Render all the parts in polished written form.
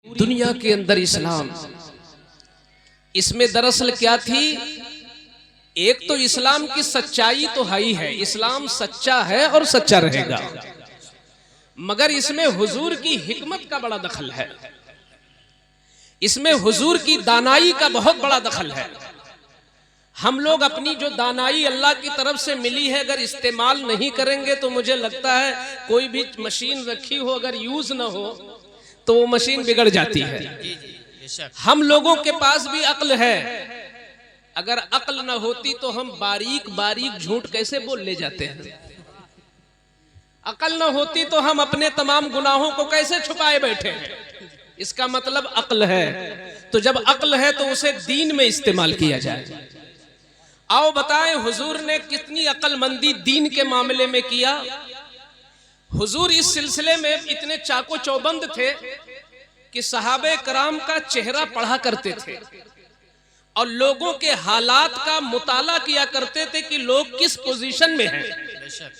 दुनिया के अंदर इस्लाम, इसमें दरअसल क्या थी, एक तो इस्लाम की सच्चाई तो है ही है, इस्लाम सच्चा है और सच्चा रहेगा, मगर इसमें हुजूर की हिकमत का बड़ा दखल है, इसमें हुजूर की दानाई का बहुत बड़ा दखल है। हम लोग अपनी जो दानाई अल्लाह की तरफ से मिली है अगर इस्तेमाल नहीं करेंगे तो मुझे लगता है कोई भी मशीन रखी हो अगर यूज ना हो तो वो मशीन बिगड़ जाती है। हम लोगों के पास भी अक्ल है, अगर अक्ल ना होती तो हम बारीक बारीक झूठ कैसे बोल ले जाते हैं। अक्ल ना होती तो हम अपने तमाम गुनाहों को कैसे छुपाए बैठे हैं। इसका मतलब अक्ल है, तो जब अक्ल है तो उसे दीन में इस्तेमाल किया जाए। आओ बताएं हुजूर ने कितनी अक्लमंदी दीन के मामले में किया। हुजूर इस सिलसिले में इतने चाको चौबंद थे कि सहाबे कराम का चेहरा पढ़ा करते थे और लोगों के हालात का मुताला किया करते थे कि लोग किस पोजीशन में हैं।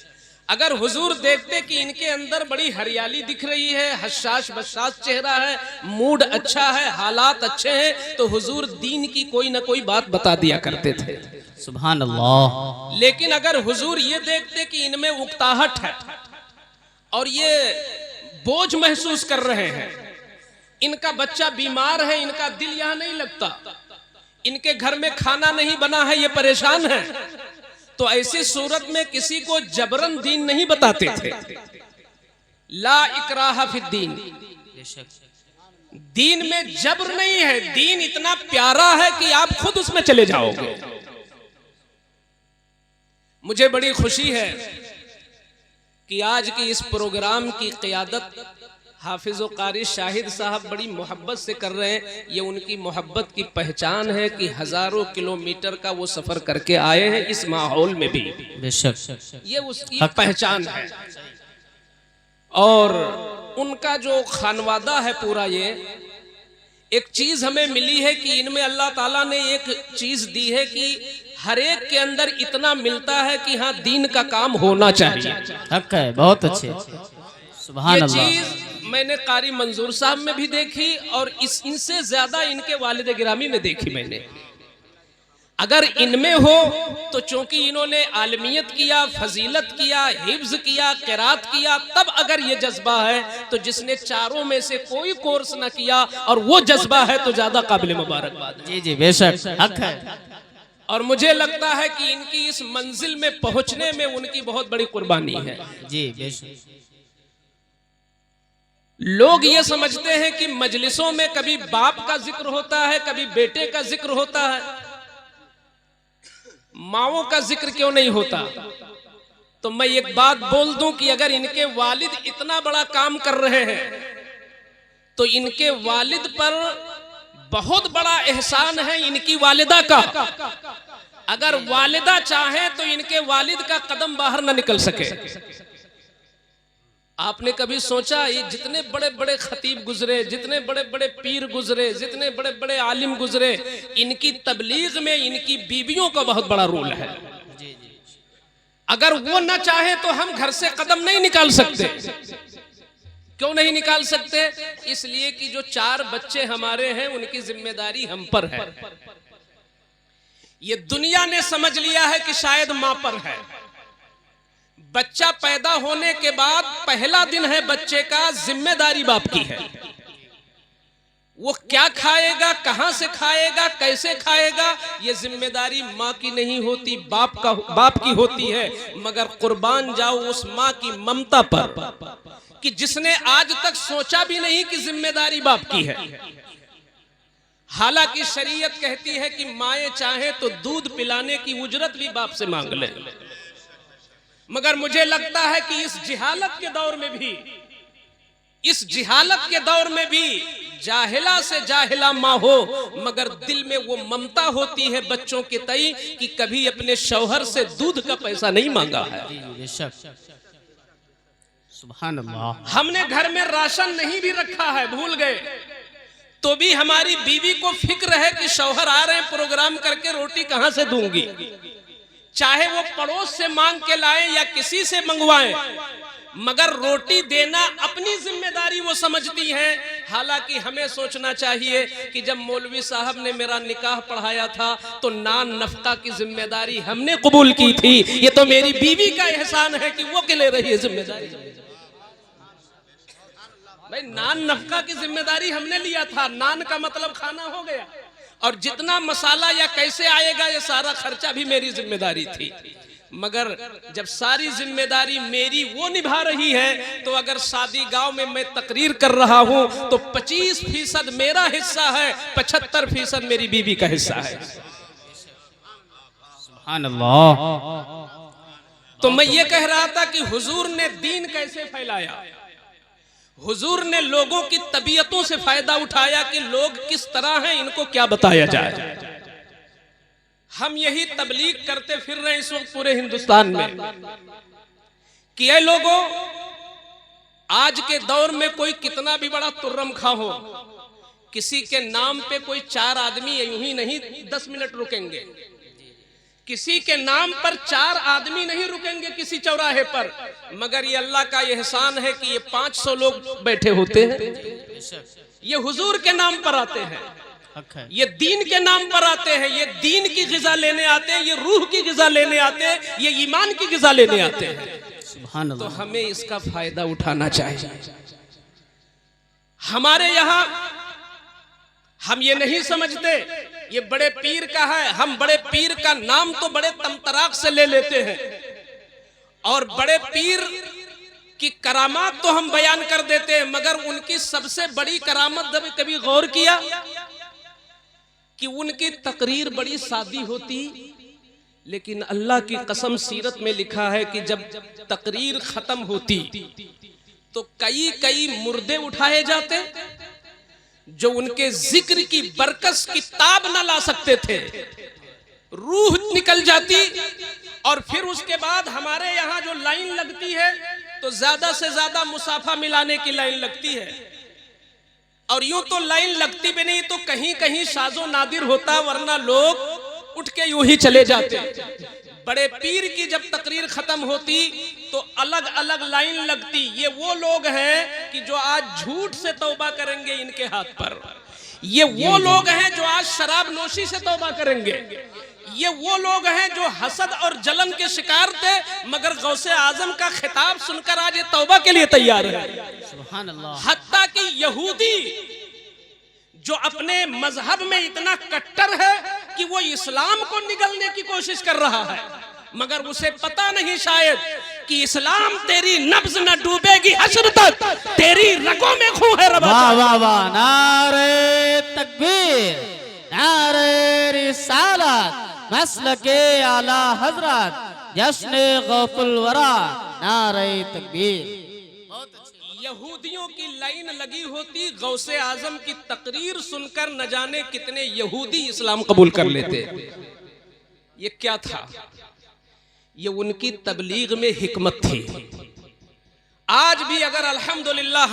अगर हुजूर देखते कि इनके अंदर बड़ी हरियाली दिख रही है, हशाश बशाश चेहरा है, मूड अच्छा है, हालात अच्छे हैं, तो हुजूर दीन की कोई ना कोई बात बता दिया करते थे। सुभान अल्लाह। लेकिन अगर हुजूर ये देखते कि इनमें उकताहट है और ये बोझ महसूस कर रहे हैं, इनका बच्चा बीमार है, इनका दिल यहां नहीं लगता, इनके घर में खाना नहीं बना है, ये परेशान है, तो ऐसी सूरत में किसी को जबरन दीन नहीं बताते थे। ला इकराहा फिद्दीन, दीन में जबर नहीं है, दीन इतना प्यारा है कि आप खुद उसमें चले जाओगे। मुझे बड़ी खुशी है कि आज की इस प्रोग्राम की क़ियादत हाफिज़ व कारी शाहिद साहब बड़ी मोहब्बत से कर रहे हैं। ये उनकी मोहब्बत की पहचान है कि हजारों किलोमीटर का वो सफर करके आए हैं इस माहौल में भी, बेशक ये उसकी पहचान है। और उनका जो खानवादा है पूरा, ये एक चीज हमें मिली है कि इनमें अल्लाह ताला ने एक चीज दी है कि हर एक के अंदर इतना मिलता है कि हाँ दीन का काम होना चाहिए। हक है, बहुत अच्छे। सुभान अल्लाह। ये चीज मैंने कारी मंजूर साहब में भी देखी और इनसे ज्यादा इनके वालिद गिरामी में देखी मैंने। अगर इनमें हो तो चूंकि इन्होंने आलमियत किया, फजीलत किया, हिफ्ज किया, क़िरात किया, तब अगर ये जज्बा है, तो जिसने चारों में से कोई कोर्स न किया और वो जज्बा है तो ज्यादा काबिल मुबारकबाद। जी जी बेशक, हक है। और मुझे लगता है कि इनकी इस मंजिल में पहुंचने में उनकी बहुत बड़ी कुर्बानी है। जी बेशक। लोग ये समझते हैं कि मजलिसों में कभी बाप का जिक्र होता है, कभी बेटे का जिक्र होता है, माओं का जिक्र क्यों नहीं होता। तो मैं एक बात बोल दूं कि अगर इनके वालिद इतना बड़ा काम कर रहे हैं तो इनके वालिद पर बहुत बड़ा एहसान है इनकी वालिदा का। अगर वालिदा चाहे तो इनके वालिद का कदम बाहर ना निकल सके। आपने कभी सोचा ये जितने बड़े बड़े खतीब गुजरे, जितने बड़े बड़े पीर गुजरे, जितने बड़े बड़े आलिम गुजरे, इनकी तबलीग में इनकी बीवियों का बहुत बड़ा रोल है। अगर वो ना चाहे तो हम घर से कदम नहीं निकाल सकते। क्यों नहीं निकाल सकते? इसलिए कि जो 4 बच्चे हमारे हैं उनकी जिम्मेदारी हम पर है। ये दुनिया ने समझ लिया है कि शायद मां पर है। बच्चा पैदा होने के बाद पहला दिन है बच्चे का, जिम्मेदारी बाप की है। वो क्या खाएगा, कहां से खाएगा, कैसे खाएगा, ये जिम्मेदारी माँ की नहीं होती, बाप की होती है। मगर कुर्बान जाओ उस माँ की ममता पर कि जिसने आज तक सोचा भी नहीं कि जिम्मेदारी बाप की है। हालांकि शरीयत कहती है कि माएं चाहे तो दूध पिलाने की उजरत भी बाप से मांग ले, मगर मुझे लगता है कि इस जिहालत के दौर में भी, इस जिहालत के दौर में भी जाहिला से जाहिला माँ हो मगर दिल में वो ममता होती है बच्चों के तई कि कभी अपने शौहर से दूध का पैसा नहीं मांगा है। सुभान अल्लाह। हमने घर में राशन नहीं भी रखा है, भूल गए, तो भी हमारी बीवी को फिक्र है कि शौहर आ रहे हैं, प्रोग्राम करके रोटी कहां से दूंगी। चाहे वो पड़ोस से मांग के लाए या किसी से मंगवाएं, मगर रोटी देना अपनी जिम्मेदारी वो समझती हैं। हालांकि हमें सोचना चाहिए कि जब मौलवी साहब ने मेरा निकाह पढ़ाया था तो नान नफका की जिम्मेदारी हमने कबूल की थी, ये तो मेरी बीवी का एहसान है कि वो के ले रही है जिम्मेदारी। भाई नान नफका की जिम्मेदारी हमने लिया था, नान का मतलब खाना हो गया, और जितना मसाला या कैसे आएगा ये सारा खर्चा भी मेरी जिम्मेदारी थी। मगर जब सारी जिम्मेदारी मेरी वो निभा रही है तो अगर शादी गांव में मैं तकरीर कर रहा हूं तो 25% मेरा हिस्सा है, 75% मेरी बीवी का हिस्सा है। सुभान अल्लाह। तो मैं ये कह रहा था कि हुजूर ने दीन कैसे फैलाया, हुजूर ने लोगों की तबीयतों से फायदा उठाया कि लोग किस तरह हैं, इनको क्या बताया जाए। हम यही तबलीग करते फिर रहे इस वक्त पूरे हिंदुस्तान में कि ये लोगों, आज के दौर में कोई कितना भी बड़ा तुर्रम खा हो, किसी के नाम पे कोई 4 आदमी यूं ही नहीं 10 मिनट रुकेंगे, किसी के नाम पर 4 आदमी नहीं रुकेंगे किसी चौराहे पर, मगर ये अल्लाह का एहसान है कि ये 500 लोग बैठे होते हैं, ये हुजूर के नाम पर आते हैं, ये दीन के नाम पर आते हैं, ये दीन की ग़िज़ा लेने आते हैं, ये रूह की ग़िज़ा लेने आते हैं, ये ईमान की ग़िज़ा लेने आते हैं। सुभान तो अल्लाह। हमें इसका फायदा उठाना चाहिए। हमारे यहाँ हम ये नहीं समझते ये बड़े पीर का है, हम बड़े पीर का नाम तो बड़े तमतराक से ले लेते हैं और बड़े पीर की करामात तो हम बयान कर देते हैं, मगर उनकी सबसे बड़ी करामत कभी गौर किया कि उनकी तकरीर बड़ी सादी होती, लेकिन अल्लाह की कसम सीरत में लिखा है कि जब तकरीर खत्म होती तो कई कई मुर्दे उठाए जाते जो उनके जिक्र की बरकस की ताब न ला सकते थे, रूह निकल जाती। और फिर उसके बाद हमारे यहाँ जो लाइन लगती है तो ज्यादा से ज्यादा मुसाफा मिलाने की लाइन लगती है, और यूं तो लाइन लगती भी नहीं तो कहीं कहीं शाजो नादिर होता, वरना लोग उठ के यूं ही चले जाते। बड़े पीर की जब तकरीर खत्म होती तो अलग अलग लाइन लगती। ये वो लोग हैं कि जो आज झूठ से तौबा करेंगे इनके हाथ पर, ये वो लोग हैं जो आज शराब नोशी से तौबा करेंगे, ये वो लोग हैं जो हसद और जलन के शिकार थे, मगर गौसे आजम का खिताब सुनकर आज ये तौबा के लिए तैयार है। सुभान अल्लाह। हत्ता कि यहूदी जो अपने मजहब में इतना कट्टर है कि वो इस्लाम को निगलने की कोशिश कर रहा है, मगर उसे पता नहीं शायद कि इस्लाम तेरी नब्ज न डूबेगी हश्र तक, तेरी रगों में खून है। वाह वाह वाह, नारे तकबीर, नारे रिसालत, मसलके आला हजरत, जश्न गौफुल वरा, नारे तकबीर। यहूदियों की लाइन लगी होती, गौसे आजम की तकरीर सुनकर न जाने कितने यहूदी इस्लाम कबूल कर लेते। ये क्या था? ये उनकी तबलीग में हिकमत थी। आज भी अगर अल्हम्दुलिल्लाह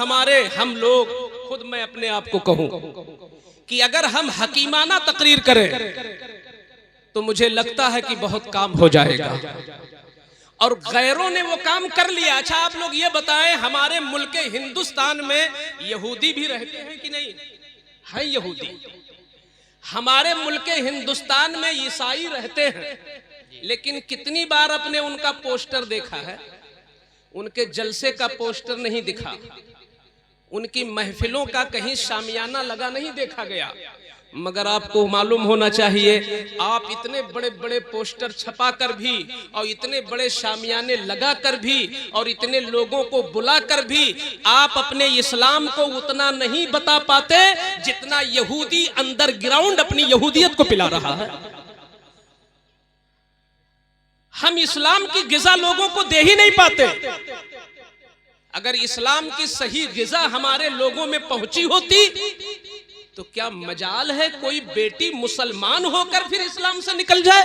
हम लोग, खुद मैं अपने आप को कहूं कि अगर हम हकीमाना तकरीर करें तो मुझे लगता है कि बहुत काम हो जाएगा, और गैरों ने वो काम कर लिया। अच्छा आप लोग ये बताएं, हमारे मुल्क हिंदुस्तान में यहूदी भी रहते हैं कि नहीं? हैं यहूदी। हमारे मुल्क हिंदुस्तान में ईसाई रहते हैं, लेकिन कितनी बार अपने उनका पोस्टर देखा है? उनके जलसे का पोस्टर नहीं दिखा, उनकी महफिलों का कहीं शामियाना लगा नहीं देखा गया। मगर आपको मालूम होना चाहिए, आप इतने बड़े बड़े पोस्टर छपा कर भी और इतने बड़े शामियाने लगा कर भी और इतने लोगों को बुला कर भी आप अपने इस्लाम को उतना नहीं बता पाते जितना यहूदी अंदर ग्राउंड अपनी यहूदियत को पिला रहा है। हम इस्लाम की ग़िज़ा लोगों को दे ही नहीं पाते। अगर इस्लाम की सही ग़िज़ा हमारे लोगों में पहुंची होती तो क्या मजाल है कोई बेटी मुसलमान होकर फिर इस्लाम से निकल जाए?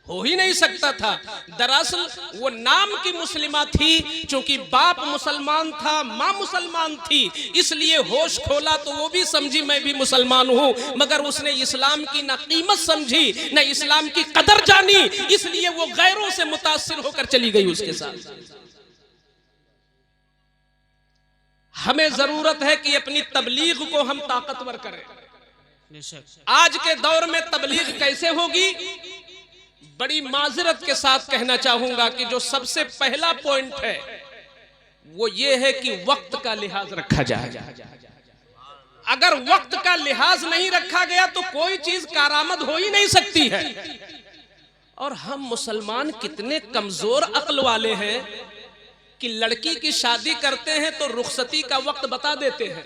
हो ही नहीं सकता था। दरअसल वो नाम की मुस्लिमा थी, क्योंकि बाप मुसलमान था, माँ मुसलमान थी, इसलिए होश खोला तो वो भी समझी मैं भी मुसलमान हूँ, मगर उसने इस्लाम की ना कीमत समझी ना इस्लाम की कदर जानी, इसलिए वो गैरों से मुतासिर होकर चली गई उसके साथ। हमें जरूरत है कि अपनी तबलीग को हम ताकतवर करें। बेशक। आज के दौर में तबलीग कैसे होगी? बड़ी माजरत के साथ कहना चाहूंगा कि जो सबसे पहला पॉइंट है वो ये है कि वक्त का लिहाज रखा जाए। अगर वक्त का लिहाज नहीं रखा गया तो कोई चीज कारामद हो ही नहीं सकती है। और हम मुसलमान कितने कमजोर अक्ल वाले हैं कि लड़की की शादी करते हैं तो रुखसती का वक्त बता देते हैं।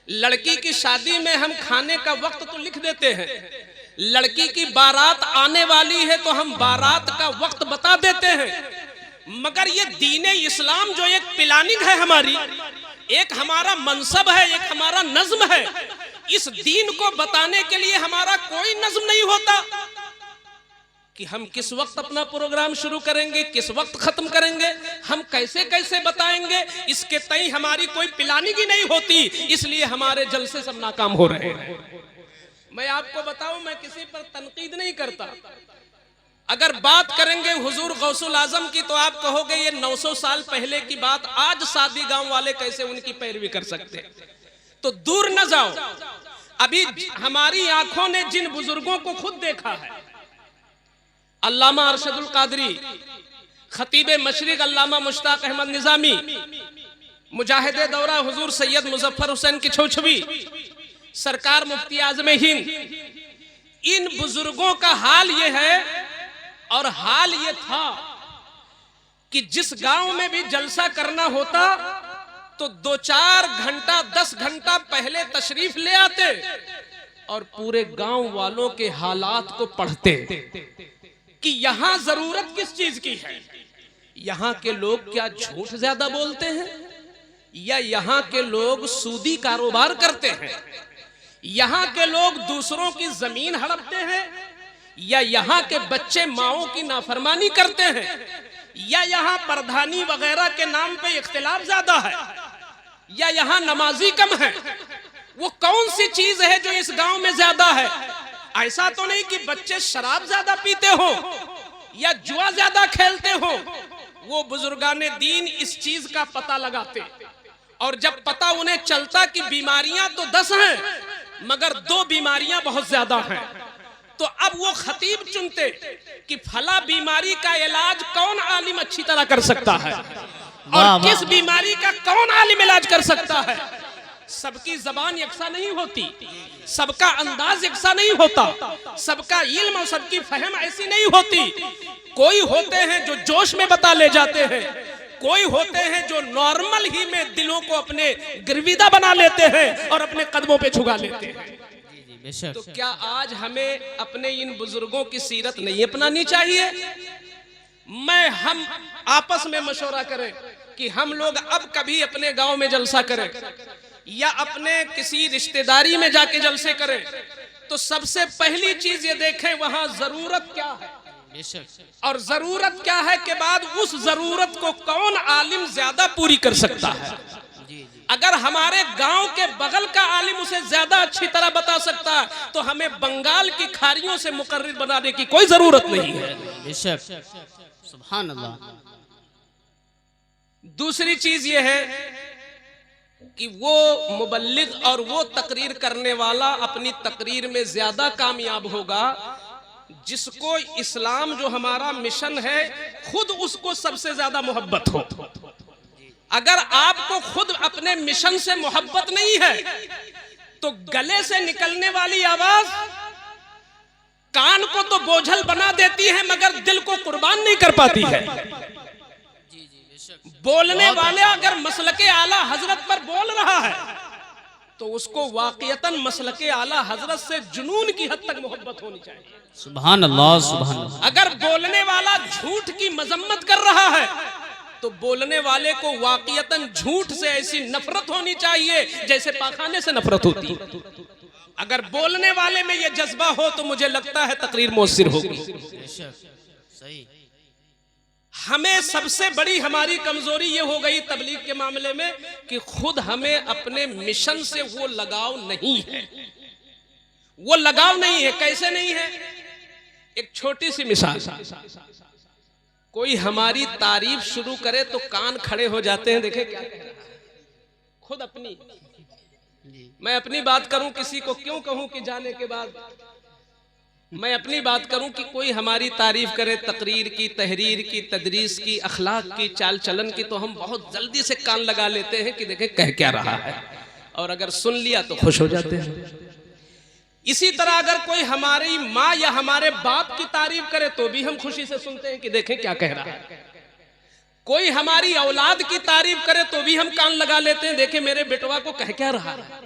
लड़की की शादी में हम खाने का वक्त तो लिख देते हैं। लड़की की बारात आने वाली है तो हम बारात का वक्त बता देते हैं। मगर ये दीन इस्लाम जो एक प्लानिंग है हमारी, एक हमारा मनसब है, एक हमारा नज्म है, इस दीन को बताने के लिए हमारा कोई नज्म नहीं होता कि हम किस वक्त अपना प्रोग्राम शुरू करेंगे, किस वक्त खत्म करेंगे, हम कैसे कैसे बताएंगे, इसके तय हमारी कोई प्लानिंग ही नहीं होती। इसलिए हमारे जलसे सब नाकाम हो रहे हैं। मैं आपको बताऊं, मैं किसी पर तनकीद नहीं करता। अगर बात करेंगे हुजूर गौसुल आजम की तो आप कहोगे ये 900 साल पहले की बात, आज सादी गांव वाले कैसे उनकी पैरवी कर सकते? तो दूर न जाओ, अभी हमारी आंखों ने जिन बुजुर्गों को खुद देखा है, अल्लामा अरशदुल कादरी, खतीब मशरिक अल्लामा मुश्ताक अहमद निजामी, मुजाहिदे दौरा हुजूर सैयद मुजफ्फर हुसैन की छौछवी, सरकार मुफ्ती आजम हिंद, इन बुजुर्गों का हाल ये है और हाल ये था कि जिस गांव में भी जलसा करना होता तो 2-4 घंटा 10 घंटा पहले तशरीफ ले आते और पूरे गांव वालों के हालात को पढ़ते कि यहां जरूरत किस चीज की है। यहां के लोग क्या झूठ ज्यादा बोलते हैं या यहां के लोग सूदी कारोबार करते हैं? यहां के लोग दूसरों की जमीन हड़पते हैं या यहाँ के बच्चे माओं की नाफरमानी करते हैं या यहाँ प्रधानी वगैरह के नाम पे इख्तिलाफ ज्यादा है या यहाँ नमाजी कम है? वो कौन सी चीज है जो इस गांव में ज्यादा है? ऐसा तो नहीं कि बच्चे शराब ज्यादा पीते हो या जुआ ज्यादा खेलते हो। वो बुजुर्गाने दीन इस चीज का पता लगाते और जब पता उन्हें चलता कि बीमारियां तो 10 हैं मगर 2 बीमारियां बहुत ज्यादा हैं, तो अब वो खतीब चुनते कि फला बीमारी का इलाज कौन आलिम अच्छी तरह कर सकता है और किस बीमारी का कौन आलिम इलाज कर सकता है। सबकी जबान यकसा नहीं होती, सबका अंदाज यकसा नहीं होता, सबका इल्म और सबकी फहम ऐसी नहीं होती। कोई होते हैं जो जोश में बता ले जाते हैं, कोई होते हैं जो नॉर्मल ही में दिलों को अपने गिरविदा बना लेते हैं और अपने कदमों पे झुका लेते हैं। तो क्या आज हमें अपने इन बुजुर्गों की सीरत नहीं अपनानी चाहिए? हम आपस में मशवरा करें कि हम लोग अब कभी अपने गांव में जलसा करें या अपने किसी रिश्तेदारी में जाके जलसे करें तो सबसे पहली चीज ये देखें वहां जरूरत क्या है और जरूरत क्या है के बाद उस जरूरत को कौन आलिम ज्यादा पूरी कर सकता है। अगर हमारे गांव के बगल का आलिम उसे ज्यादा अच्छी तरह बता सकता है तो हमें बंगाल की खारियों से मुकर्रिर बनाने की कोई जरूरत नहीं है। सुभान अल्लाह। दूसरी चीज यह है कि वो मुबल्लिग और वो तकरीर करने वाला अपनी तकरीर में ज्यादा कामयाब होगा जिसको इस्लाम जो हमारा मिशन है खुद उसको सबसे ज्यादा मोहब्बत हो। अगर आपको खुद अपने मिशन से मोहब्बत नहीं है तो गले से निकलने वाली आवाज कान को तो बोझल बना देती है मगर दिल को कुर्बान नहीं कर पाती है। बोलने वाले अगर मसलके आला हजरत पर बोल रहा है तो उसको वाकईतन मसलके आला हजरत से जुनून की हद तक मोहब्बत होनी चाहिए। सुभान अल्लाह, सुभान अल्लाह। अगर बोलने वाला झूठ की मजम्मत कर रहा है तो बोलने वाले को वाकईतन झूठ से ऐसी नफरत होनी चाहिए जैसे पाखाने से नफरत होती। अगर बोलने वाले में यह जज्बा हो तो मुझे लगता है तकरीर मुअस्सिर होगी। सही। हमें सबसे बड़ी हमारी कमजोरी ये हो गई तबलीग के मामले में कि खुद हमें अपने मिशन से वो लगाव नहीं है। वो लगाव नहीं है। कैसे नहीं है? एक छोटी सी मिसाल, कोई हमारी तारीफ शुरू करे तो कान खड़े हो जाते हैं। देखे क्या कह रहा है? खुद अपनी, जी मैं अपनी बात करूं, किसी को क्यों कहूं कि जाने के बाद, मैं अपनी बात करूं कि कोई हमारी तारीफ करे तकरीर की, तहरीर की, तदरीस की, अखलाक की, चाल चलन की, तो हम बहुत जल्दी से कान लगा लेते हैं कि देखें कह क्या रहा है, और अगर सुन लिया तो खुश हो जाते हैं। इसी तरह अगर कोई हमारी माँ या हमारे बाप की तारीफ करे तो भी हम खुशी से सुनते हैं कि देखें क्या कह रहा है। कोई हमारी औलाद की तारीफ करे तो भी हम कान लगा लेते हैं, देखें मेरे बेटवा को कह क्या रहा है।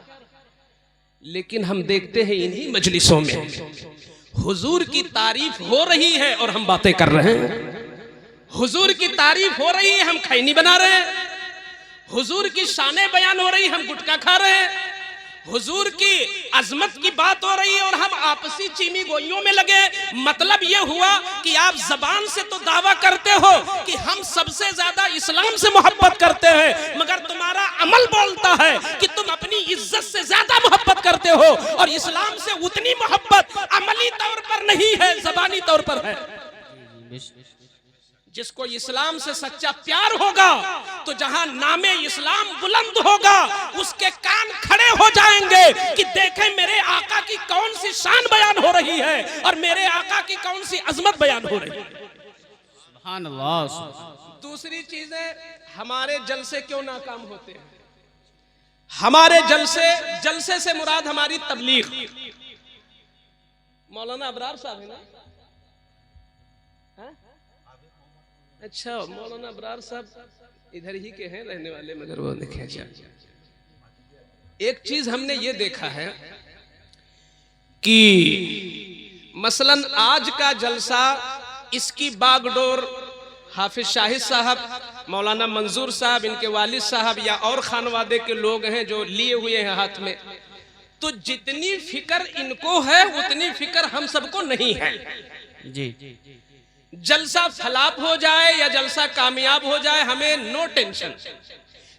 लेकिन हम देखते हैं इन्हीं मजलिसों में हुजूर की तारीफ हो रही है और हम बातें कर रहे हैं। हुजूर की तारीफ हो रही है, हम खैनी बना रहे हैं। हुजूर की शाने बयान हो रही, हम गुटखा खा रहे हैं। हुजूर की अजमत की बात हो रही है और हम आपसी चीनी गोइयों में लगे। मतलब यह हुआ कि आप जबान से तो दावा करते हो कि हम सबसे ज्यादा इस्लाम से मोहब्बत करते हैं, मगर तुम्हारा अमल बोलता है कि तुम अपनी इज्जत से ज्यादा मोहब्बत करते हो, और इस्लाम से उतनी मोहब्बत अमली तौर पर नहीं है, जबानी तौर पर है। जिसको इस्लाम से सच्चा प्यार होगा तो जहां नामे इस्लाम बुलंद होगा उसके कान खड़े हो जाएंगे कि देखें मेरे आका की कौन सी शान बयान हो रही है और मेरे आका की कौन सी अजमत बयान हो रही है। सुभान अल्लाह। दूसरी चीजें, हमारे जलसे क्यों नाकाम होते हैं? हमारे जलसे से मुराद हमारी तबलीग। मौलाना अबरार साहब है ना? हा? अच्छा, मौलाना अबरार साहब इधर ही के हैं रहने वाले, मगर वो देखे एक चीज हमने ये देखा है कि मसलन आज का जलसा, इसकी बागडोर हाफिज शाहिद साहब, मौलाना मंजूर साहब, इनके वालिद साहब या और खानवादे के लोग हैं जो लिए हुए हैं हाथ में, तो जितनी फिक्र इनको है उतनी फिक्र हम सबको नहीं है। जी जलसा फलाप हो जाए या जलसा कामयाब हो जाए हमें नो टेंशन,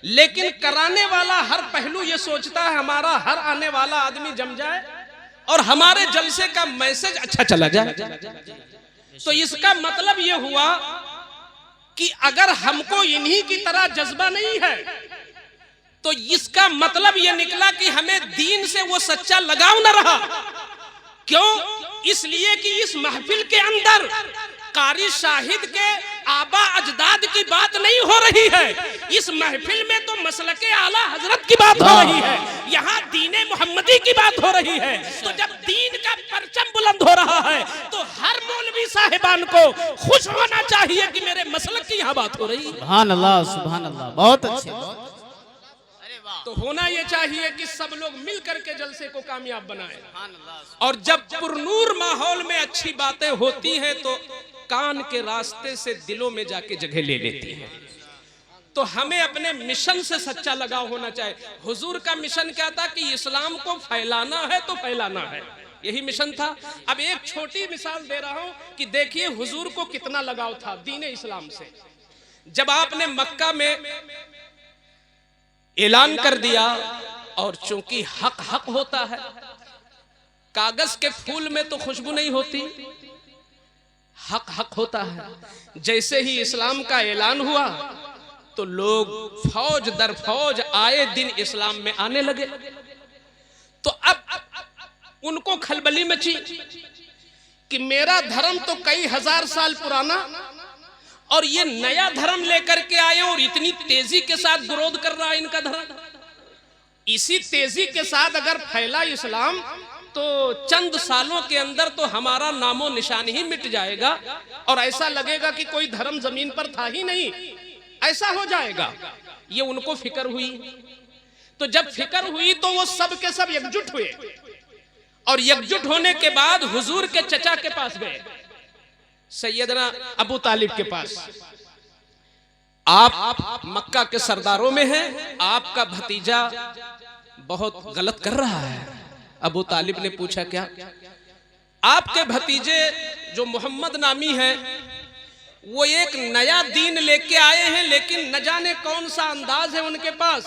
लेकिन कराने वाला हर पहलू ये सोचता है हमारा हर आने वाला आदमी जम जाए और हमारे जलसे का मैसेज अच्छा चला जाए। तो इसका मतलब ये हुआ कि अगर हमको इन्हीं की तरह जज्बा नहीं है तो इसका मतलब ये निकला कि हमें दीन से वो सच्चा लगाव न रहा। क्यों? इसलिए कि इस महफिल के अंदर कारी शाहिद के आबा अजदाद की बात नहीं हो रही है, इस महफिल में तो मसलके आला हजरत की बात हो रही है, यहाँ दीने मोहम्मदी की बात हो रही है। तो जब दीन का परचम बुलंद हो रहा है तो हर मौलवी साहिबान को खुश होना चाहिए कि मेरे मसलक की यहाँ बात हो रही है। सुभान अल्लाह, सुभान अल्लाह, बहुत अच्छे। तो होना यह चाहिए कि सब लोग मिल करके जलसे को कामयाब बनाएं, और जब पुरनूर माहौल में अच्छी बातें होती हैं तो कान के रास्ते से दिलों में जाके जगह ले लेती हैं। तो हमें अपने मिशन से सच्चा लगाव होना चाहिए। हुजूर का मिशन क्या था कि इस्लाम को फैलाना है तो फैलाना है, यही मिशन था। अब एक छोटी मिसाल दे रहा हूं कि देखिए हुजूर को कितना लगाव था दीन इस्लाम से। जब आपने मक्का में ऐलान कर दिया, और चूंकि हक हक होता है, कागज के फूल में तो खुशबू नहीं होती, हक हक होता है। जैसे ही इस्लाम का ऐलान हुआ तो लोग फौज दर फौज आए दिन इस्लाम में आने लगे। तो अब उनको खलबली मची कि मेरा धर्म तो कई हजार साल पुराना और ये नया धर्म लेकर के आए और इतनी तेजी के साथ विरोध कर रहा है इनका धर्म। इसी तेजी के साथ अगर फैला इस्लाम तो चंद सालों के अंदर तो हमारा नामो निशान ही मिट जाएगा और ऐसा लगेगा कि कोई धर्म जमीन पर था ही नहीं, ऐसा हो जाएगा। ये उनको फिक्र हुई। तो जब फिक्र हुई तो वो सब के सब एकजुट हुए, और एकजुट होने के बाद हुजूर के चचा के पास गए, सैयदना अबू तालिब के पास। आप मक्का के सरदारों में हैं, आपका भतीजा बहुत गलत कर रहा है। अबू तालिब ने पूछा क्या? आपके भतीजे जो मोहम्मद नामी है वो एक नया दीन लेके आए हैं, लेकिन न जाने कौन सा अंदाज है उनके पास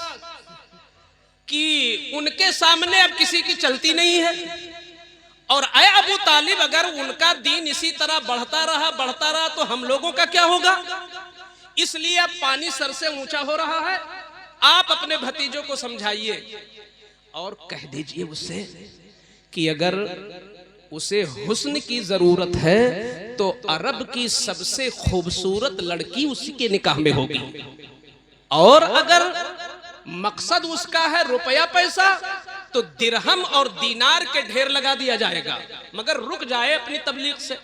कि उनके सामने अब किसी की चलती नहीं है। और अय अबू तालिब, अगर उनका दीन इसी तरह बढ़ता रहा तो हम लोगों का क्या होगा? इसलिए अब पानी सर से ऊंचा हो रहा है, आप अपने भतीजों को समझाइए और कह दीजिए उससे कि अगर उसे हुस्न की जरूरत है तो अरब की सबसे खूबसूरत लड़की उसी के निकाह में होगी, और अगर मकसद उसका है रुपया पैसा तो दिरहम और दीनार के ढेर लगा दिया जाएगा, मगर रुक जाए अपनी तबलीग से।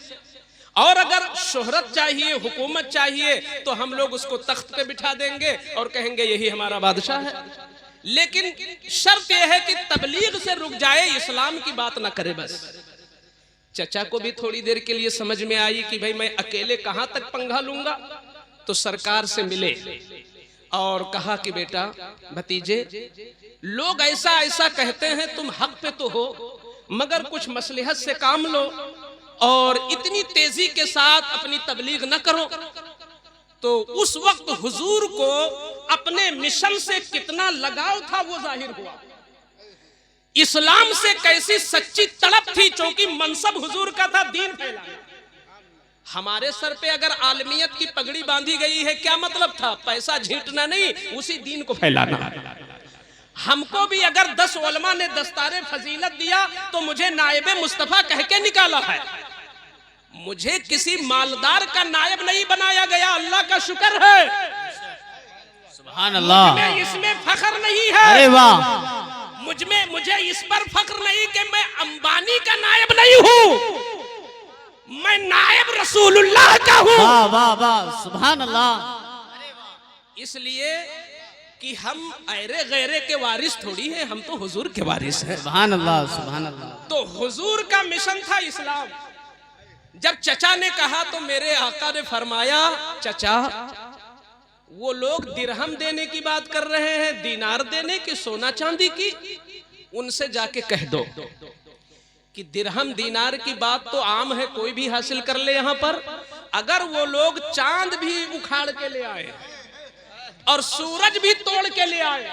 और अगर शोहरत चाहिए, हुकूमत चाहिए, तो हम लोग उसको तख्त पे बिठा देंगे और कहेंगे यही हमारा बादशाह है। लेकिन शर्त यह है कि तबलीग से रुक जाए, इस्लाम की बात ना करे बस। चचा को भी थोड़ी देर के लिए समझ में आई कि भाई मैं अकेले कहां तक पंगा लूंगा, तो सरकार से मिले और कहा कि बेटा भतीजे, लोग ऐसा ऐसा कहते हैं, तुम हक पे तो हो, मगर कुछ मसलहत से काम लो और इतनी तेजी के साथ अपनी तबलीग न करो। तो उस वक्त हुजूर को अपने मिशन से कितना लगाव था वो जाहिर हुआ, इस्लाम से कैसी सच्ची तड़प थी, क्योंकि मनसब हुजूर का था दीन फैलाना। हमारे सर पे अगर आलमियत की पगड़ी बांधी गई है, क्या मतलब था? पैसा झींटना नहीं, उसी दीन को फैलाना। हमको भी अगर 10 उलमा ने दस्तारे फजीलत दिया तो मुझे नायबे मुस्तफा कह के निकाला है, मुझे किसी मालदार का नायब नहीं बनाया गया, अल्लाह का शुक्र है। सुभान अल्लाह। इसमें फख्र नहीं है, अरे वाह, मुझे इस पर फख्र नहीं कि मैं अंबानी का नायब नहीं हूँ, मैं नायब रसूलुल्लाह का हूँ। वाह वाह वाह, सुभान अल्लाह। इसलिए कि हम ऐरे गैरे के वारिस थोड़ी हैं, हम तो हुजूर के वारिस हैं। सुभान अल्लाह, सुभान अल्लाह। तो हुजूर का मिशन था इस्लाम। जब चचा ने कहा तो मेरे आका ने फरमाया, चचा वो लोग दिरहम देने की बात कर रहे हैं, दीनार देने की, सोना चांदी की, उनसे जाके कह दो कि दिरहम दीनार की बात तो आम है, कोई भी हासिल कर ले यहाँ पर। अगर वो लोग चांद भी उखाड़ के ले आए और सूरज भी तोड़ के ले आए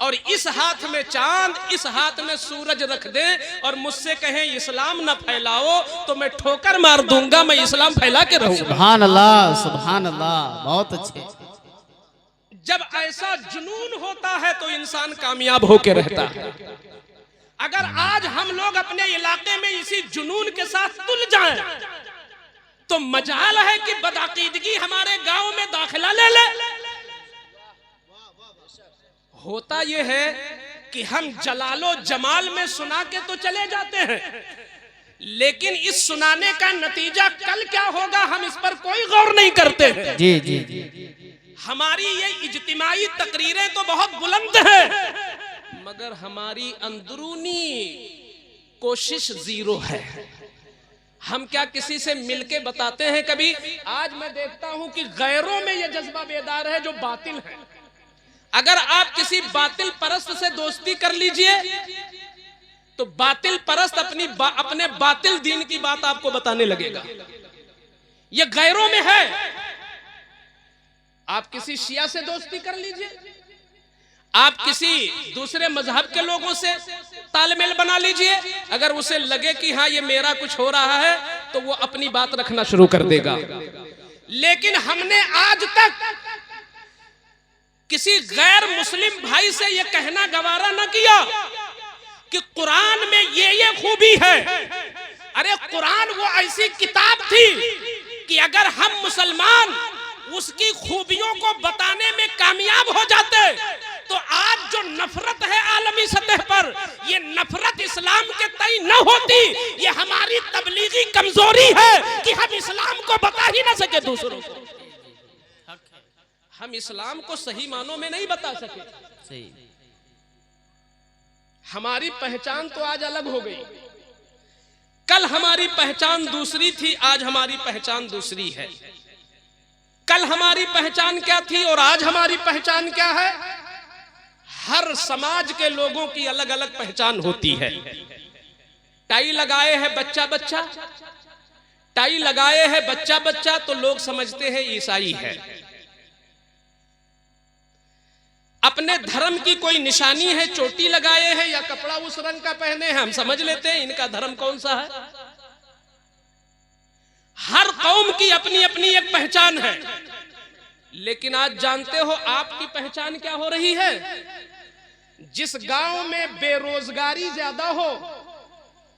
और इस हाथ में चांद, इस हाथ में सूरज रख दे और मुझसे कहें इस्लाम ना फैलाओ, तो मैं ठोकर मार दूंगा, मैं इस्लाम फैला के रहूंगा। सुभान अल्लाह, सुभान अल्लाह, बहुत अच्छे। जब ऐसा जुनून होता है तो इंसान कामयाब होके रहता है। अगर आज हम लोग अपने इलाके में इसी जुनून के साथ तुल जाएं, तो मजाल है कि बदअकीदगी हमारे गांव में दाखिला ले ले। होता यह है कि हम जलालो जमाल में सुना के तो चले जाते हैं, लेकिन इस सुनाने का नतीजा कल क्या होगा हम इस पर कोई गौर नहीं करते हैं। जी जी जी। हमारी ये इज्तिमाई तकरीरें तो बहुत बुलंद हैं, मगर हमारी अंदरूनी कोशिश जीरो है। हम क्या किसी से मिलके बताते हैं कभी? आज मैं देखता हूं कि गैरों में यह जज्बा बेदार है जो बातिल है। अगर आप किसी बातिल परस्त से दोस्ती कर लीजिए तो बातिल परस्त अपने बातिल दीन की बात आपको बताने लगेगा। यह गैरों में है। आप किसी शिया से दोस्ती कर लीजिए, आप किसी दूसरे मजहब के लोगों से तालमेल बना लीजिए, अगर उसे लगे कि हाँ ये मेरा कुछ हो रहा है तो वो अपनी बात रखना शुरू कर देगा। लेकिन हमने आज तक किसी गैर मुस्लिम भाई से ये कहना गवारा न किया कि कुरान में ये खूबी है। अरे कुरान वो ऐसी किताब थी कि अगर हम मुसलमान उसकी खूबियों को बताने में कामयाब हो जाते तो आज जो नफरत है आलमी सतह पर, ये नफरत इस्लाम के तय न होती। ये हमारी तबलीगी कमजोरी है कि हम इस्लाम को बता ही ना सके दूसरों को। हम इस्लाम को सही मानों में नहीं बता सके। सही। हमारी पहचान तो आज अलग हो गई। कल हमारी पहचान दूसरी थी, आज हमारी पहचान दूसरी है। कल हमारी पहचान क्या थी और आज हमारी पहचान क्या है? हर समाज के लोगों की अलग अलग पहचान होती है। टाई लगाए है बच्चा बच्चा, टाई लगाए है बच्चा बच्चा तो लोग समझते हैं ईसाई है। अपने धर्म की कोई निशानी है, चोटी लगाए हैं या कपड़ा उस रंग का पहने हैं, हम समझ लेते हैं इनका धर्म कौन सा है। हर कौम की अपनी अपनी एक पहचान है, लेकिन आज जानते हो आपकी पहचान क्या हो रही है? जिस गांव में बेरोजगारी ज्यादा हो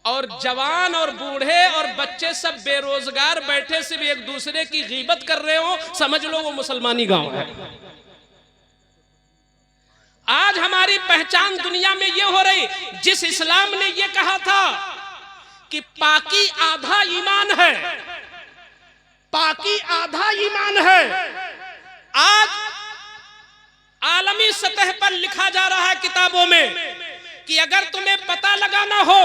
और जवान और बूढ़े और बच्चे सब बेरोजगार बैठे से भी एक दूसरे की गीबत कर रहे हो, समझ लो वो मुसलमानी गांव है। आज हमारी पहचान दुनिया में ये हो रही, जिस इस्लाम ने ये कहा था कि पाकी आधा ईमान है, पाकी आधा ईमान है, आज आलमी सतह पर लिखा जा रहा है किताबों में कि अगर तुम्हें पता लगाना हो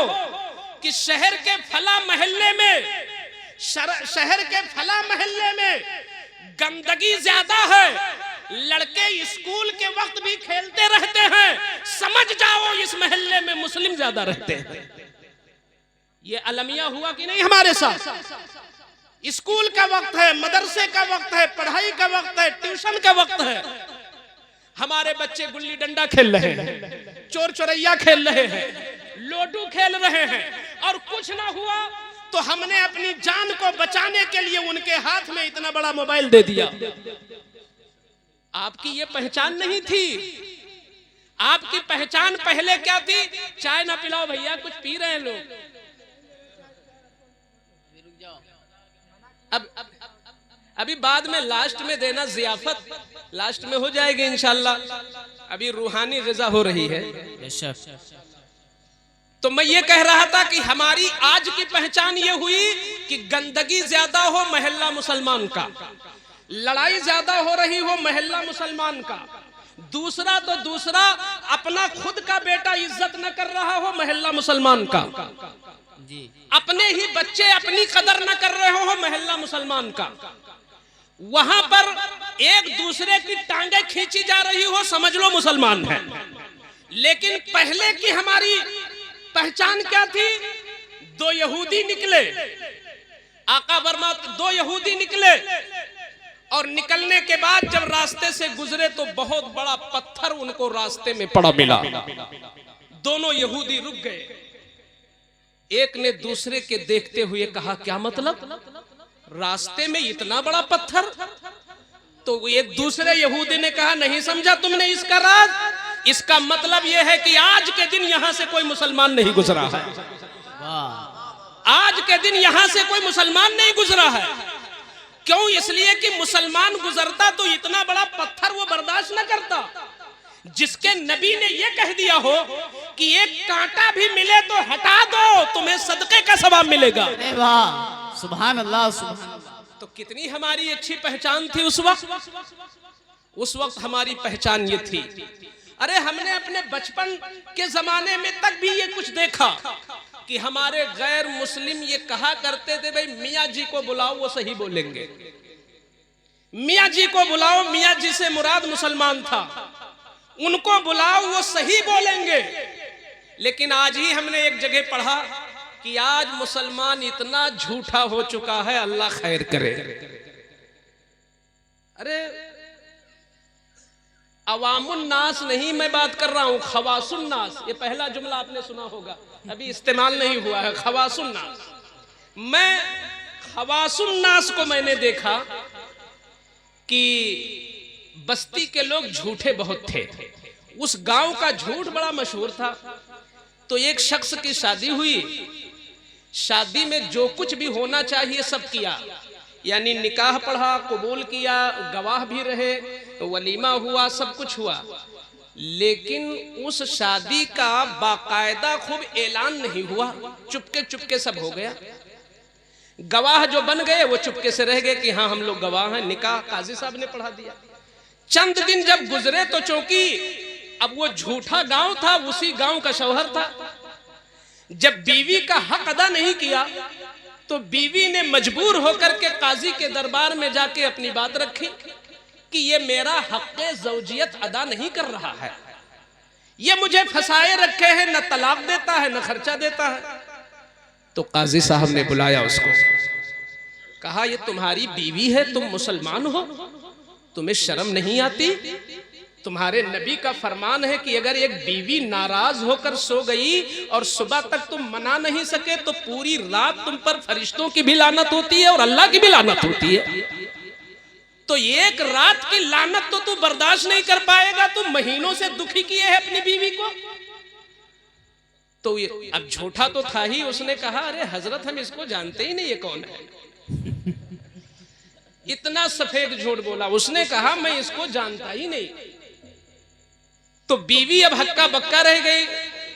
कि शहर के फला महल्ले में गंदगी ज्यादा है, लड़के स्कूल के वक्त भी खेलते रहते हैं, समझ जाओ इस महल्ले में मुस्लिम ज्यादा रहते हैं। ये अलमिया हुआ कि नहीं हमारे साथ? स्कूल का वक्त है, मदरसे का वक्त है, पढ़ाई का वक्त है, ट्यूशन का वक्त है, हमारे बच्चे गुल्ली डंडा खेल रहे हैं, चोर चोरैया खेल रहे हैं, लूडो खेल रहे हैं, और कुछ ना हुआ तो हमने अपनी जान को बचाने के लिए उनके हाथ में इतना बड़ा मोबाइल दे दिया। आपकी ये पहचान नहीं थी। आपकी पहचान पहले क्या थी? चाय ना पिलाओ भैया, कुछ पी रहे हैं लोग। अभी बाद में लास्ट में देना जियाफत, लास्ट में हो जाएगी इंशाल्लाह। अभी रूहानी ग़िज़ा हो रही है। तो मैं ये कह रहा था कि हमारी आज की पहचान ये हुई कि गंदगी ज्यादा हो महल्ला मुसलमान का, लड़ाई ज्यादा हो रही हो महल्ला मुसलमान का, दूसरा तो दूसरा अपना खुद का बेटा इज्जत न कर रहा हो महल्ला मुसलमान का, अपने ही बच्चे अपनी कदर न कर रहे हो महल्ला मुसलमान का, वहां पर एक दूसरे की टांगे खींची जा रही हो, समझ लो मुसलमान है। लेकिन पहले की हमारी पहचान क्या थी? दो यहूदी निकले, आका वर्मा, दो यहूदी निकले, और निकलने के बाद जब रास्ते से गुजरे तो बहुत बड़ा पत्थर उनको रास्ते में पड़ा मिला। दोनों यहूदी रुक गए। एक ने दूसरे के देखते हुए कहा, क्या मतलब? रास्ते में इतना बड़ा पत्थर? तो एक दूसरे यहूदी ने कहा, नहीं समझा तुमने इसका राज? इसका मतलब यह है कि आज के दिन यहां से कोई मुसलमान नहीं गुजरा है। आज के दिन यहां से कोई मुसलमान नहीं गुजरा है। क्यों? इसलिए कि मुसलमान गुजरता तो इतना बड़ा पत्थर वो बर्दाश्त न करता। जिसके नबी ने ये कह दिया हो कि एक कांटा भी मिले तो हटा दो, तुम्हें सदके का सवाब मिलेगा। सुभान अल्लाह, सुभान अल्लाह। तो कितनी हमारी अच्छी पहचान थी उस वक्त। उस वक्त हमारी पहचान ये थी। अरे हमने अपने बचपन के जमाने में तक भी ये कुछ देखा कि हमारे गैर मुस्लिम ये कहा करते थे, भाई मियाँ जी को बुलाओ वो सही बोलेंगे, मियाँ जी को बुलाओ, मियाँ जी से मुराद मुसलमान था, उनको बुलाओ वो सही बोलेंगे। लेकिन आज ही हमने एक जगह पढ़ा कि आज मुसलमान इतना झूठा हो चुका है, अल्लाह खैर करे। अरे अवामुन नास नहीं मैं बात कर रहा हूं, खवासुन नास। ये पहला जुमला आपने सुना होगा, अभी इस्तेमाल नहीं हुआ है, खवासुन नास। मैं खवासुन नास को मैंने देखा कि बस्ती के लोग झूठे बहुत थे। उस गांव का झूठ बड़ा मशहूर था। तो एक शख्स की शादी हुई, शादी में जो कुछ भी होना चाहिए सब किया, यानी निकाह पढ़ा, कबूल किया, गवाह भी रहे, वलीमा हुआ, सब कुछ हुआ। लेकिन उस शादी का बाकायदा खूब ऐलान नहीं हुआ, चुपके चुपके सब हो गया। गवाह जो बन गए वो चुपके से रह गए कि हाँ हम लोग गवाह हैं, निकाह काजी साहब ने पढ़ा दिया। चंद दिन जब गुजरे तो चौंकी, अब वो झूठा गांव था, उसी गांव का शौहर था। जब बीवी का हक अदा नहीं किया तो बीवी ने मजबूर होकर के काजी के दरबार में जाके अपनी बात रखी कि ये मेरा हक़ ज़ौजियत अदा नहीं कर रहा है, ये मुझे फंसाए रखे हैं, न तलाक देता है न खर्चा देता है। तो काजी साहब ने बुलाया उसको, कहा ये तुम्हारी बीवी है, तुम मुसलमान हो, तुम्हें शर्म नहीं आती? तुम्हारे नबी का फरमान है कि अगर एक बीवी नाराज होकर सो गई और सुबह तक तुम मना नहीं सके तो पूरी रात तुम पर फरिश्तों की भी लानत होती है और अल्लाह की भी लानत होती है। तो एक रात की लानत तो तू बर्दाश्त नहीं कर पाएगा, तू महीनों से दुखी किए है अपनी बीवी को। तो ये अब झूठा तो था ही, उसने कहा अरे हजरत हम इसको जानते ही नहीं, ये कौन है। इतना सफेद झूठ बोला, उसने कहा मैं इसको जानता ही नहीं। तो बीवी अब हक्का बक्का रह गई।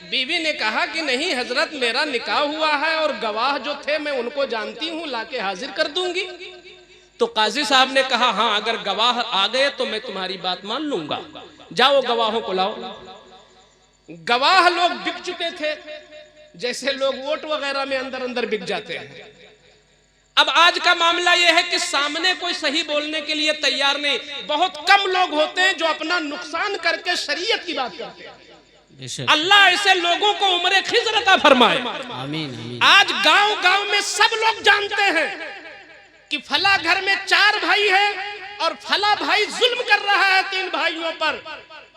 बीवी ने कहा कि नहीं हजरत मेरा निकाह हुआ है और गवाह जो थे मैं उनको जानती हूं, लाके हाजिर कर दूंगी। तो काजी साहब ने कहा हाँ अगर गवाह आ गए तो मैं तुम्हारी बात मान लूंगा, जाओ गवाहों को लाओ। गवाह लोग बिक चुके थे, जैसे लोग वोट वगैरह में अंदर अंदर बिक जाते हैं। अब आज का मामला यह है कि सामने कोई सही बोलने के लिए तैयार नहीं। बहुत कम लोग होते हैं जो अपना नुकसान करके शरीयत की बात करते हैं। अल्लाह ऐसे लोगों को उम्र खिज़्र अता फरमाए। आमीन। आज गांव गांव में सब लोग जानते हैं कि फला घर में 4 भाई है और फला भाई जुल्म कर रहा है 3 भाइयों पर।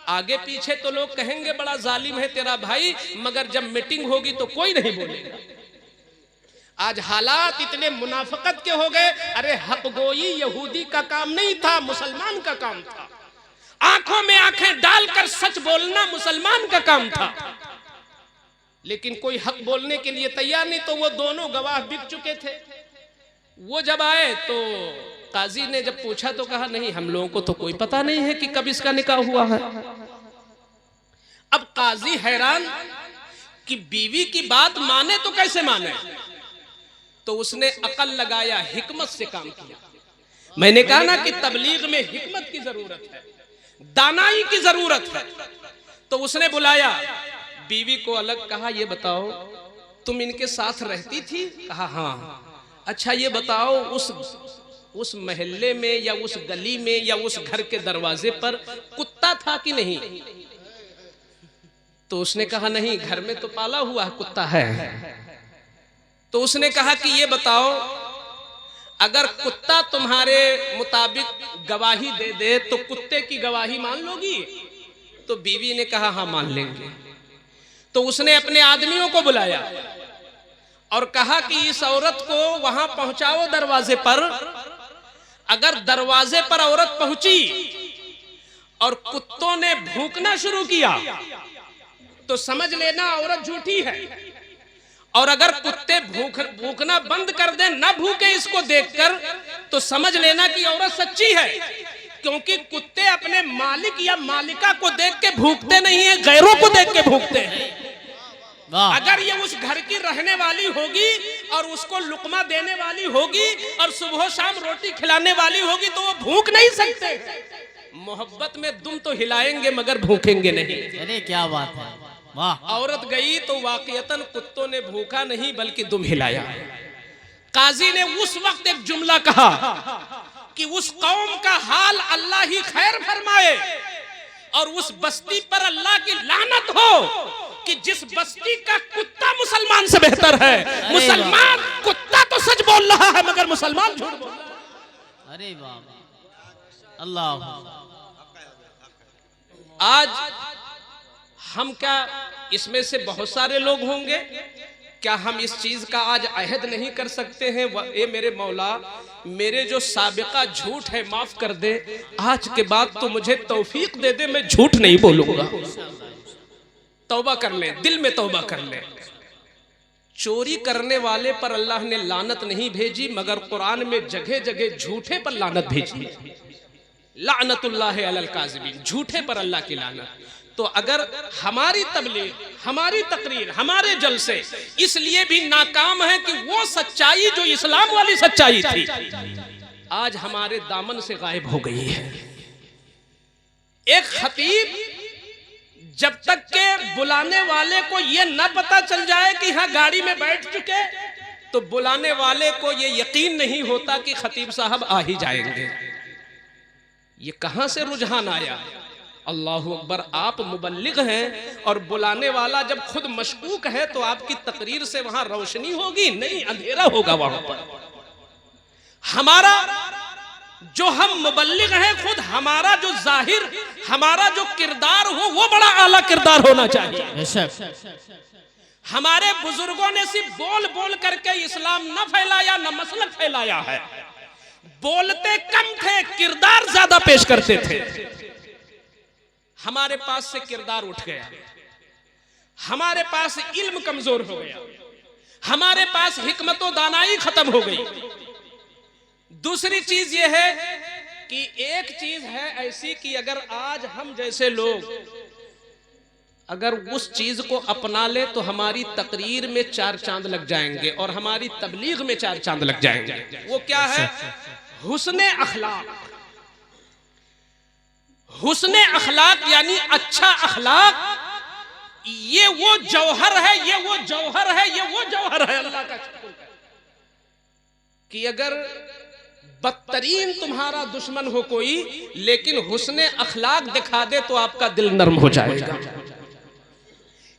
आगे पीछे तो लोग कहेंगे बड़ा जालिम है तेरा भाई, मगर जब मीटिंग होगी तो कोई नहीं बोलेगा। आज हालात इतने मुनाफिकत के हो गए। अरे हक गोई यहूदी का काम नहीं था, मुसलमान का काम था। आंखों में आंखें डालकर सच बोलना मुसलमान का काम था, लेकिन कोई हक बोलने के लिए तैयार नहीं। तो वो दोनों गवाह बिक चुके थे। वो जब आए तो काजी ने जब पूछा तो कहा नहीं हम लोगों को तो कोई पता नहीं है कि कब इसका निकाह हुआ है। अब काजी हैरान कि बीवी की बात माने तो कैसे माने। तो उसने अकल लगाया, हिकमत से काम किया। मैंने कहा ना कि तबलीग में हिकमत की जरूरत है, दानाई की जरूरत है। तो उसने बुलाया बीवी को अलग, कहा ये बताओ तुम इनके साथ रहती थी? कहा हाँ। अच्छा ये बताओ उस मोहल्ले में या उस गली में या उस घर के दरवाजे पर कुत्ता था कि नहीं? तो उसने कहा नहीं, घर में तो पाला हुआ कुत्ता है। तो उसने कहा कि ये बताओ अगर कुत्ता तुम्हारे मुताबिक गवाही दे दे तो कुत्ते की गवाही मान लोगी? तो बीवी ने कहा हाँ मान लेंगे। तो उसने अपने आदमियों को बुलाया और कहा कि इस औरत को वहां पहुंचाओ दरवाजे पर। अगर दरवाजे पर औरत पहुंची और कुत्तों ने भूकना शुरू किया तो समझ लेना औरत झूठी है, और अगर कुत्ते भूकना बंद कर दे, ना भूके इसको देखकर, तो समझ लेना कि औरत सच्ची है। क्योंकि कुत्ते अपने मालिक या मालिका को देख के भूकते नहीं है, गैरों को देख के भूकते हैं। अगर ये उस घर की रहने वाली होगी और उसको लुकमा देने वाली होगी और सुबह शाम रोटी खिलाने वाली होगी तो वो भूख नहीं सकते। मोहब्बत में दुम तो हिलाएंगे मगर भूखेंगे नहीं। अरे क्या बात है, वाह। औरत गई तो वाकईतन कुत्तों ने भूखा नहीं बल्कि दुम हिलाया। काजी ने उस वक्त एक जुमला कहा कि उस कौम का हाल अल्लाह ही खैर फरमाए और उस बस्ती पर अल्लाह की लानत हो कि जिस बस्ती का कुत्ता मुसलमान से बेहतर है। मुसलमान कुत्ता तो सच बोल रहा है मगर मुसलमान झूठ बोल रहा है। अरे वाह, अल्लाह। आज हम क्या इसमें से बहुत सारे लोग होंगे, क्या हम इस चीज का आज अहद नहीं कर सकते हैं? ए मेरे मौला, मेरे जो साबिका झूठ है माफ कर दे, आज के बाद तो मुझे तौफीक दे दे, मैं झूठ नहीं बोलूंगा। तौबा कर ले, दिल में तौबा कर ले। चोरी करने वाले पर अल्लाह ने लानत नहीं भेजी, मगर कुरान में जगह जगह झूठे पर लानत भेजी। लानतुल्लाह अलल काज़िबीन, झूठे पर अल्लाह की लानत। तो अगर हमारी तबलीग, हमारी तकरीर, हमारे जलसे इसलिए भी नाकाम है कि वो सच्चाई जो इस्लाम वाली सच्चाई थी आज हमारे दामन से गायब हो गई है। एक खतीब जब तक के बुलाने वाले को ये न पता चल जाए कि हाँ गाड़ी में बैठ चुके, तो बुलाने वाले को ये यकीन नहीं होता कि खतीब साहब आ ही जाएंगे। ये कहां से रुझान आया? अल्लाहु अकबर। आप मुबल्लिग हैं और बुलाने वाला जब खुद मशकूक है तो आपकी तकरीर से वहां रोशनी होगी? नहीं, अंधेरा होगा वहां पर। हमारा जो हम मुबल्लिग हैं, खुद हमारा जो जाहिर, हमारा जो किरदार हो वो बड़ा आला किरदार होना चाहिए। हमारे बुजुर्गों ने सिर्फ बोल बोल करके इस्लाम न फैलाया, न मसलक फैलाया है। बोलते कम थे, किरदार ज्यादा पेश करते थे। हमारे पास से किरदार उठ गया, हमारे पास इल्म कमजोर हो गया, हमारे पास हिकमत व दानाई खत्म हो गई। दूसरी चीज यह है कि एक चीज है ऐसी कि अगर आज हम जैसे लोग अगर उस चीज को अपना ले तो हमारी तकरीर में 4 चांद लग जाएंगे और हमारी तबलीग में 4 चांद लग जाएंगे। वो क्या है? हुस्ने अखलाक। हुस्ने अखलाक यानी अच्छा अखलाक, ये वो जौहर है, ये वो जौहर है, ये वो जौहर है। अल्लाह का शुक्र है कि अगर बदतरीन तुम्हारा दुश्मन हो कोई, लेकिन हुस्ने अखलाक दिखा दे तो आपका दिल नर्म हो जाएगा।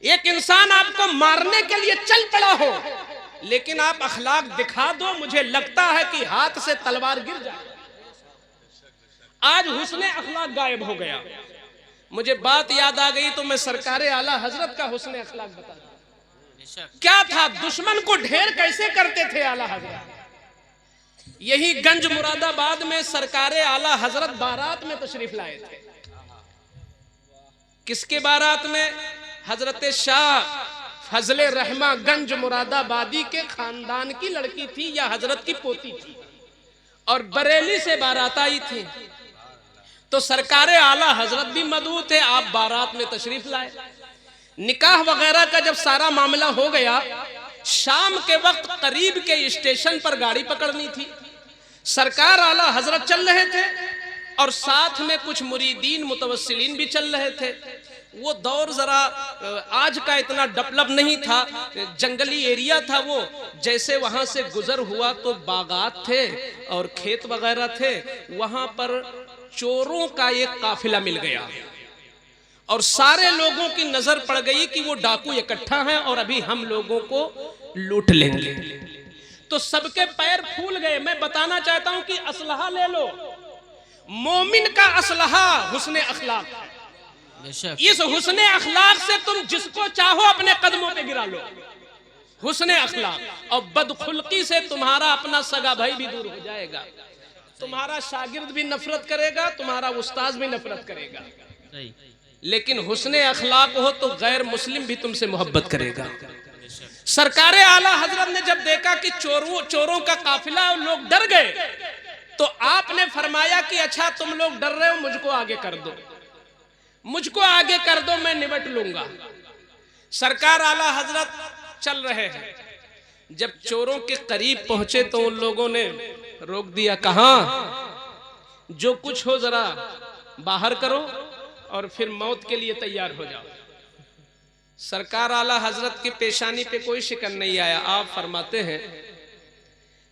एक इंसान आपको मारने के लिए चल पड़ा हो, लेकिन आप अखलाक दिखा दो, मुझे लगता है कि हाथ से तलवार गिर जाए। आज हुस्ने अखलाक गायब हो गया। मुझे बात याद आ गई तो मैं सरकारे आला हजरत का हुस्ने अखलाक बता दूं। क्या था? दुश्मन को ढेर कैसे करते थे आला हजरत। यही गंज मुरादाबाद में सरकारे आला हजरत बारात में तशरीफ लाए थे। किसके बारात में? हजरत शाह फजले रहमा गंज मुरादाबादी के खानदान की लड़की थी या हजरत की पोती थी, और बरेली से बारात आई थी। तो सरकारे आला हजरत भी मौजूद थे, आप बारात में तशरीफ लाए। निकाह वगैरह का जब सारा मामला हो गया, शाम के वक्त करीब के स्टेशन पर गाड़ी पकड़नी थी। सरकार आला हजरत चल रहे थे और साथ में कुछ मुरीदीन मुतवस्सिलीन भी चल रहे थे। वो दौर जरा आज का इतना डेवलप नहीं था, जंगली एरिया था वो। जैसे वहां से गुजर हुआ तो बागात थे और खेत वगैरह थे। वहां पर चोरों का एक काफिला मिल गया और सारे लोगों की नजर पड़ गई कि वो डाकू इकट्ठा हैं और अभी हम लोगों को लूट लेंगे। तो सबके पैर फूल गए। मैं बताना चाहता हूं कि असलहा ले लो। मोमिन का असलहा हुस्ने अखलाक है। इस हुस्ने अखलाक से तुम जिसको चाहो अपने कदमों पे गिरा लो। हुस्ने अखलाक। और बदखुल्की से तुम्हारा अपना सगा भाई भी दूर हो जाएगा, तुम्हारा शागिर्द भी नफरत करेगा, तुम्हारा उस्ताद भी नफरत करेगा। लेकिन हुस्ने अखलाक हो तो गैर मुस्लिम भी तुमसे मोहब्बत करेगा। सरकारे आला हजरत ने जब देखा कि चोरों का काफिला और लोग डर गए, तो आपने फरमाया कि अच्छा तुम लोग डर रहे हो, मुझको आगे कर दो, मुझको आगे कर दो, मैं निपट लूंगा। सरकार आला हजरत चल रहे हैं। जब चोरों के करीब पहुंचे तो उन लोगों ने रोक दिया। कहां? जो कुछ हो जरा बाहर करो और फिर मौत के लिए तैयार हो जाओ। सरकार आला हजरत की पेशानी पे कोई शिकन नहीं आया। आप फरमाते हैं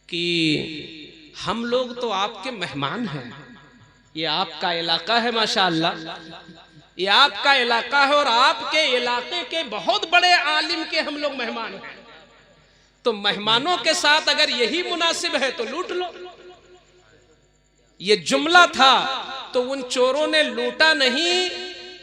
कि हम लोग तो आपके मेहमान हैं, ये आपका इलाका है, माशाअल्लाह ये आपका इलाका है और आपके इलाके के बहुत बड़े आलिम के हम लोग मेहमान हैं। तो मेहमानों के साथ अगर यही मुनासिब है तो लूट लो। ये जुमला था तो उन चोरों ने लूटा नहीं,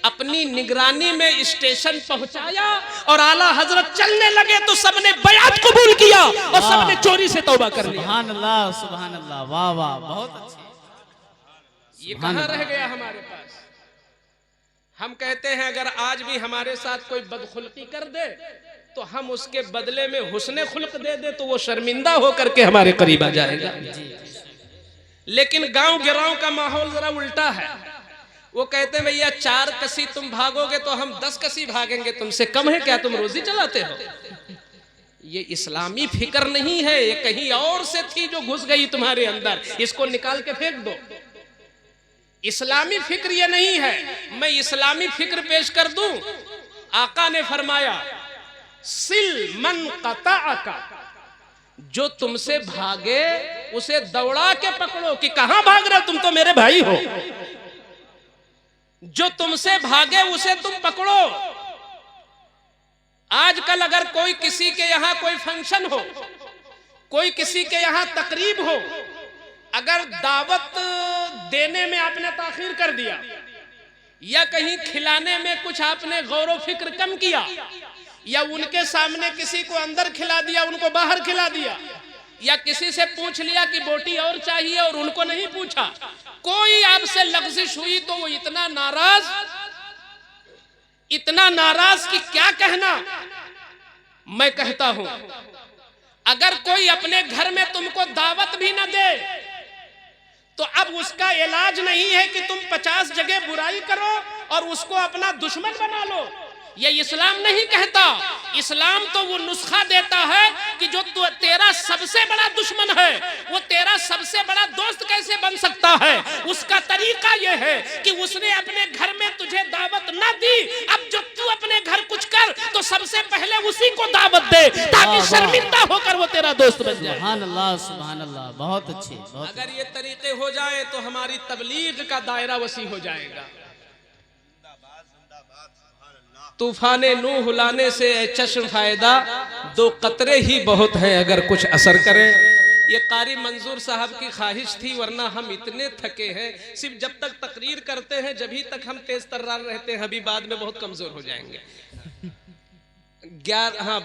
अपनी निगरानी में स्टेशन पहुंचाया और आला हजरत चलने लगे तो सबने बयात कबूल किया और सबने चोरी से तौबा कर लिया। सुभान अल्लाह, सुभान अल्लाह, वाह वाह, बहुत अच्छे। ये कहां रह गया हमारे पास? हम कहते हैं अगर आज भी हमारे साथ कोई बदखुल्की कर दे तो हम उसके बदले में हुस्ने खुल्क दे दे तो वो शर्मिंदा होकर के हमारे करीब आ जाएगा। लेकिन गांव गिराव का माहौल जरा उल्टा है। वो कहते हैं भैया 4 कसी तुम भागोगे तो हम 10 कसी भागेंगे, तुमसे कम है क्या, तुम रोजी चलाते हो। ये इस्लामी फिक्र नहीं है, ये कहीं और से थी जो घुस गई तुम्हारे अंदर, इसको निकाल के फेंक दो। इस्लामी फिक्र ये नहीं है। मैं इस्लामी फिक्र पेश कर दूं। आका ने फरमाया सिल मन कताअका, जो तुमसे भागे उसे दौड़ा के पकड़ो कि कहां भाग रहे हो, तुम तो मेरे भाई हो। जो तुमसे भागे उसे तुम पकड़ो। आजकल अगर कोई किसी के यहां कोई फंक्शन हो, कोई किसी के यहां तकरीब हो, अगर दावत देने में आपने ताखीर कर दिया या कहीं खिलाने में कुछ आपने गौर फिक्र कम किया या उनके सामने किसी को अंदर खिला दिया, उनको बाहर खिला दिया, या किसी से पूछ लिया कि बोटी और चाहिए और उनको नहीं पूछा, कोई आपसे लग़ज़िश हुई तो वो इतना नाराज कि क्या कहना। मैं कहता हूं अगर कोई अपने घर में तुमको दावत भी न दे तो अब उसका इलाज नहीं है कि तुम 50 जगह बुराई करो और उसको अपना दुश्मन बना लो। ये इस्लाम नहीं कहता। इस्लाम तो वो नुस्खा देता है कि जो तेरा सबसे बड़ा दुश्मन है वो तेरा सबसे बड़ा दोस्त कैसे बन सकता है। उसका तरीका ये है कि उसने अपने घर में तुझे दावत ना दी, अब जो तू अपने घर कुछ कर तो सबसे पहले उसी को दावत दे ताकि शर्मिंदा होकर वो तेरा दोस्त बन जाए। सुभान अल्लाह, बहुत अच्छे। अगर ये तरीके हो जाए तो हमारी तबलीग का दायरा वसी हो जाएगा। तूफाने नूह लाने से चश्म फायदा, 2 कतरे ही बहुत हैं अगर कुछ असर करें। ये कारी मंजूर साहब की ख्वाहिश थी, वरना हम इतने थके हैं। सिर्फ जब तक तकरीर करते हैं जब तक हम तेज तर्रार रहते हैं, अभी बाद में बहुत कमजोर हो जाएंगे।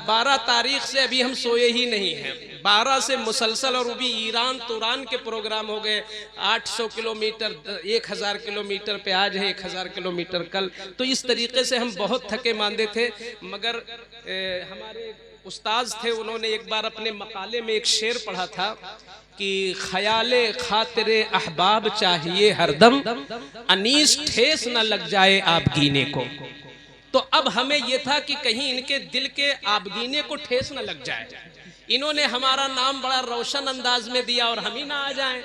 12 तारीख से अभी हम सोए ही नहीं हैं। 12 से मुसलसल, और भी ईरान तुरान के प्रोग्राम हो गए। 800 किलोमीटर 1000 किलोमीटर पे आज है, 1000 किलोमीटर कल। तो इस तरीके से हम बहुत थके मांदे थे। मगर हमारे उस्ताद थे, उन्होंने एक बार अपने मकाले में एक शेर पढ़ा था कि ख्याले खातिरे अहबाब चाहिए हरदम, अनीस ठेस न लग जाए आप गीने को। तो अब हमें यह था कि कहीं इनके दिल के आबगीने को ठेस न लग जाए। इन्होंने हमारा नाम बड़ा रोशन अंदाज में दिया और हम ही ना आ जाएं।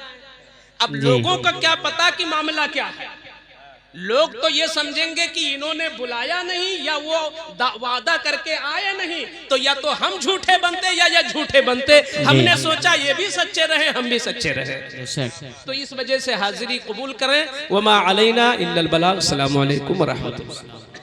अब लोगों का क्या पता कि मामला क्या है। लोग तो ये समझेंगे कि इन्होंने बुलाया नहीं या वो वादा करके आए नहीं, तो या तो हम झूठे बनते या झूठे बनते। हमने सोचा ये भी सच्चे रहे, हम भी सच्चे रहे। तो इस वजह से हाजिरी कबूल करें। वमा अलैना इल्लल बलाग। अस्सलामु अलैकुम व रहमतुल्लाह।